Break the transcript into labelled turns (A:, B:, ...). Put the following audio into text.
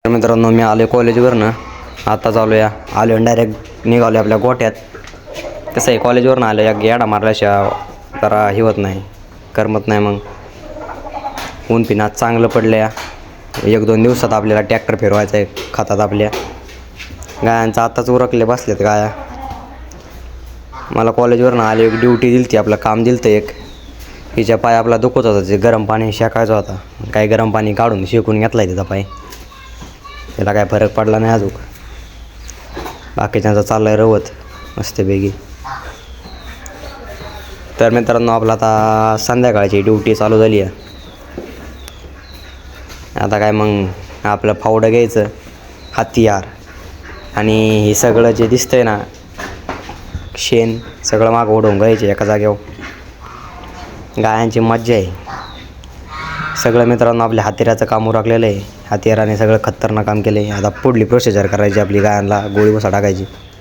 A: तर मित्रांनो, मी आलो कॉलेजवरनं. आत्ताच आलो आणि डायरेक्ट निघालो आपल्या गोठ्यात. कसं आहे, कॉलेजवरनं आलं एक गेडा मारल्याशिवाय जरा हे होत नाही, करमत नाही. मग ऊन पिण्यात चांगलं पडलं या. 1-2 दिवसात आपल्याला ट्रॅक्टर फिरवायचं आहे खतात. आपल्या गायांचं आत्ताच उरकले बसलेत गाया. मला कॉलेजवरनं आले, एक ड्युटी दिली ती, आपलं काम दिलं एक. हिच्या पाय आपला दुखत होता, ते गरम पाणी शेकायचं होता. काही गरम पाणी काढून शेकून घेतला आहे त्याचा पाय. त्याला काय फरक पडला नाही अजून. बाकीच्यांचा चाललं आहे रवत मस्तपैकी. तर मित्रांनो, आपलं आता संध्याकाळची ड्युटी चालू झाली आहे. आता काय मग आपलं फावडं घ्यायचं, हत्यार, आणि हे सगळं जे दिसतंय ना शेण सगळं मागं ओढून घ्यायचे एका जागेवर. गायांची मज्जा आहे सगळं. मित्रांनो, आपल्या हत्याराचं काम उरकलेलं आहे. हत्याराने सगळं खतरनाक काम केलं आहे. आता पुढली प्रोसिजर करायची आपली, गायांना गोळी बसा टाकायची.